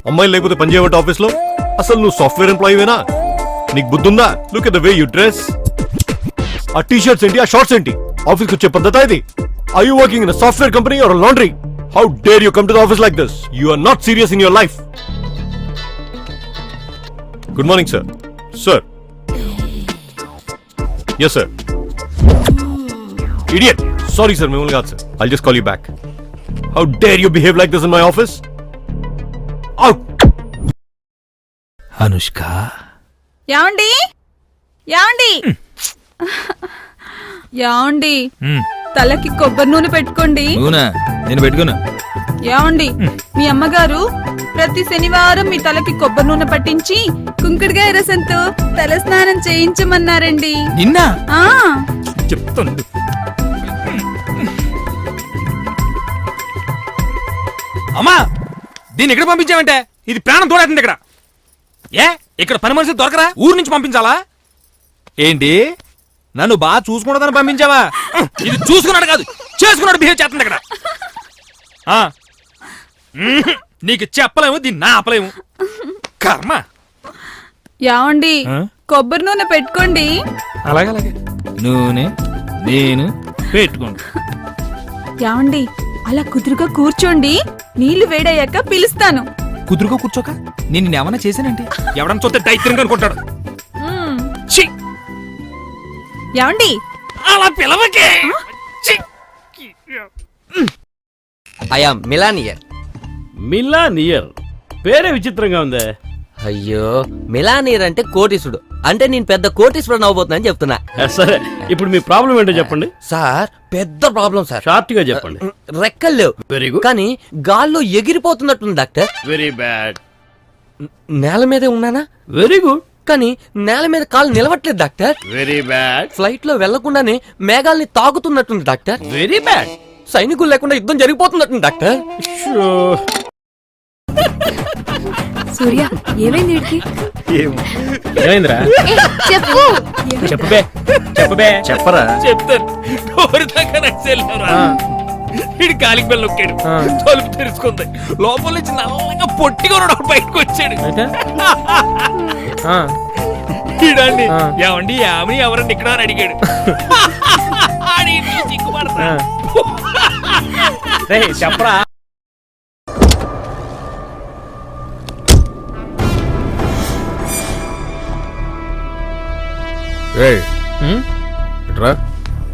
అమ్మాయిలు లేకపోతే పని చేయబట్టి ఆఫీస్ లో? అసలు నువ్వు సాఫ్ట్వేర్ ఎంప్లాయీవేనా? నీకు బుద్ధుందా? Look at the way you dress. ఆ టీ షర్ట్స్ ఏంటి, ఆ షార్ట్స్ ఏంటి? ఆఫీస్కి వచ్చే పద్ధతి ఇది? Are you working in a software company or a laundry? How dare you come to the office like this? You are not serious in your life. Good morning, sir. Sir. Yes, sir. Idiot. Sorry, sir. Memul gaadu, sir. I'll just call you back. How dare you behave like this in my office? Out. Anushka. యాండి యాండి యాండి తలకి కొబ్బరి నూనె పెట్టుకోండి. నేను పెట్టుకున్నా. యాండి మీ అమ్మగారు ప్రతి శనివారం మీ తలకి కొబ్బరి నూనె పట్టించి కుంకుడుగాయ రసంతో తల స్నానం చేయించమన్నారండి. నిన్న చెప్తాను. అమ్మా, దీన్ని ఎక్కడ పంపించావంటే? ఇది ప్రాణం తోడేస్తుంది ఇక్కడ. ఇక్కడ పని మనిషి దొరకరా? ఊరు నుంచి పంపించాలా ఏంటి? నన్ను బాగా చూసుకున్నదని పంపించావా? ఇది చూసుకున్నాడు కాదు, చేసుకున్నాడు బిహేవ్ చేస్తుంది ఇక్కడ. నీకు చెప్పలేము, దీన్ని నా ఆపలేము. కర్మ. యాండి కొబ్బరి నూనె పెట్టుకోండి. అలాగే అలాగే. నూనె నేను పెట్టుకోండి. యాండి అలా కుదురుగా కూర్చోండి, నీళ్లు వేడయ్యాక పిలుస్తాను. కుదురుగా కూర్చోక నేను ఏమన్నా చేశానంటే? ఎవడన్నా చూస్తే దైత్యంగా అనుకుంటాడు. యాండి అలా పిలవకే. I am మిలానియర్. మిలానియర్ పేరే విచిత్రంగా ఉందే. అయ్యో, మిలానియర్ అంటే కోటీసుడు. అంటే నేను పెద్ద కోటీశ్వరుడు అవ్వబోతున్నా అని చెప్తున్నా. సరే, ఇప్పుడు మీ ప్రాబ్లం ఏంటో చెప్పండి. సార్ పెద్ద ప్రాబ్లం సార్. షార్ట్ గా చెప్పండి. రెక్కలు లేవు. Very good. కానీ గాల్లో ఎగిరిపోతున్నట్టుంది డాక్టర్. Very bad. నేల మీదే ఉన్నానా? Very good. కానీ నేల మీద కాలు నిలవట్లేదు డాక్టర్. Very bad. ఫ్లైట్ లో వెళ్లకుండానే మేఘాల్ని తాగుతున్నట్టుంది డాక్టర్. Very bad. సైనికులు లేకుండా యుద్ధం జరిగిపోతున్నట్టుంది డాక్టర్. సూర్య ఏమైంది వీడికి? ఏమైందిరా? చెప్పు. చెప్పబే చెప్పబే. చెప్పరా? చెప్తాను. వీడి కాలికి బెల్ల నొక్కాడు, తలుపు తెరుచుకుంది. లోపల నుంచి నల్లగా పొట్టిగా ఉన్నాడు, బయటకు వచ్చాడు. వీడండి ఏమండి ఆమె ఎవరండి ఇక్కడ అని అడిగాడు. సిగ్గుపడతా. చెప్పరా?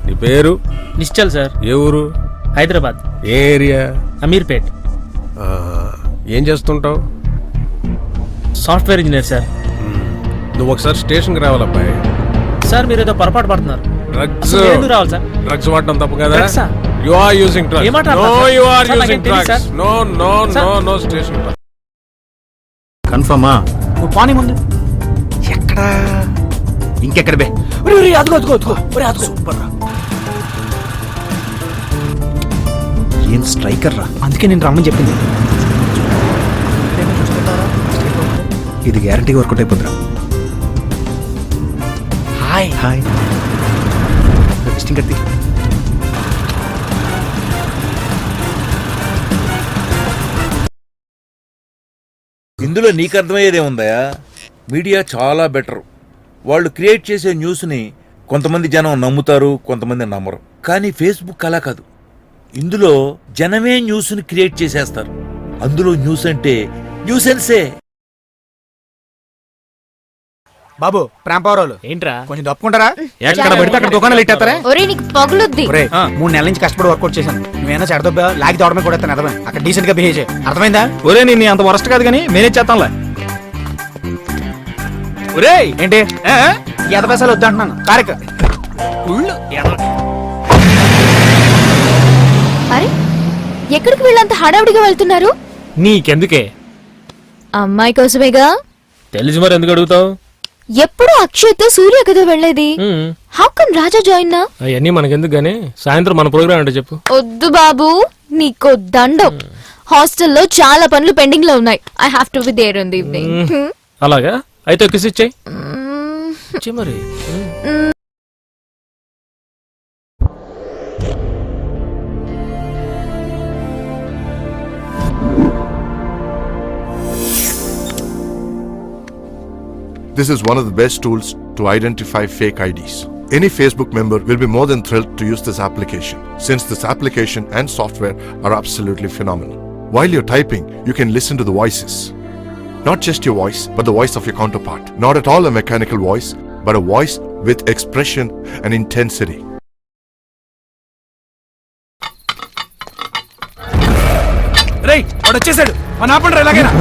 నీ పేరు? నిశ్చల్ సార్. ఏ ఊరు? హైదరాబాద్. ఏ ఏరియా? అమీర్పేట్. ఏం చేస్తుంటావు? Software engineer sir. నువ్వు ఒకసారి స్టేషన్కి రావాలబ్బాయి. సార్ మీరు ఏదో పొరపాటు పడుతున్నారు. డ్రగ్స్ రావాలి సార్. డ్రగ్స్ వాడటం తప్పు కదా? You are using drugs. No, you are using drugs. No no no no station. కన్ఫర్మా? నువ్వు పానీ ముందు. ఎక్కడా? ఇంకెక్కడ బే? అదుగో అదుగో అదుగో. సూపర్ రా. ఏం స్ట్రైకర్ రా. అందుకే నేను రమ్మని చెప్పింది. ఇది గ్యారంటీ వర్కౌట్ అయిపోతురా. Hi hi. కత్తి. ఇందులో నీకు అర్థమయ్యేదేముందా? మీడియా చాలా బెటర్. వాళ్ళు క్రియేట్ చేసే న్యూస్ని కొంతమంది జనం నమ్ముతారు, కొంతమంది నమ్మరు. కానీ ఫేస్బుక్ అలా కాదు. ఇందులో జనమే న్యూస్ని క్రియేట్ చేసేస్తారు. అందులో న్యూస్ అంటే న్యూసెన్సే. బాబు ప్రేమపౌరాలు ఏంట్రా కొంచెం తప్పుకుంటారా? ఎక్కడ పడితే అక్కడ దుకాణాలు ఇట్టేస్తారా? నీకు పగులుద్ది. 3 నెలల నుంచి కష్టపడి వర్కౌట్ చేశాను. నువ్వేనా చెడదబ్బా లాగి తోడమే కూడా అర్థమే. అక్కడ డీసెంట్ గా బిహేవ్ చేయి, అర్థమైందా? ఒరే నేను అంత వరస్ట్ కాదు కానీ మేనేజ్ చేస్తాంలే. ఒరే ఏంటి ఎదపేసాలు వద్దంటున్నాను. కారెక్ అరే ఎక్కడికి వీళ్ళంత హడావుడిగా వెళ్తున్నారు? నీకెందుకే? అమ్మాయి కోసమేగా. తెలిసి మరి ఎందుకు అడుగుతావు? ఎప్పుడు అక్షయ్తో సూర్య కదా వెళ్ళేది. హౌ కమ్ రాజా జాయిన్ నా? అవన్నీ మనకెందుకు గానీ సాయంత్రం మన ప్రోగ్రామ్ అంటే చెప్పు. వద్దు బాబు, నీకో దండం. హాస్టల్లో చాలా పనులు పెండింగ్ లో ఉన్నాయి. I have to be there in the evening. అలాగా? అయితే కిస్ ఇచ్చేయ్ మరి. This is one of the best tools to identify fake IDs. Any Facebook member will be more than thrilled to use this application, since this application and software are absolutely phenomenal. While you're typing, you can listen to the voices. Not just your voice, but the voice of your counterpart. Not at all a mechanical voice, but a voice with expression and intensity. రేయ్ వాడు వచ్చేసాడు మన ఆపండి ఎలాగైనా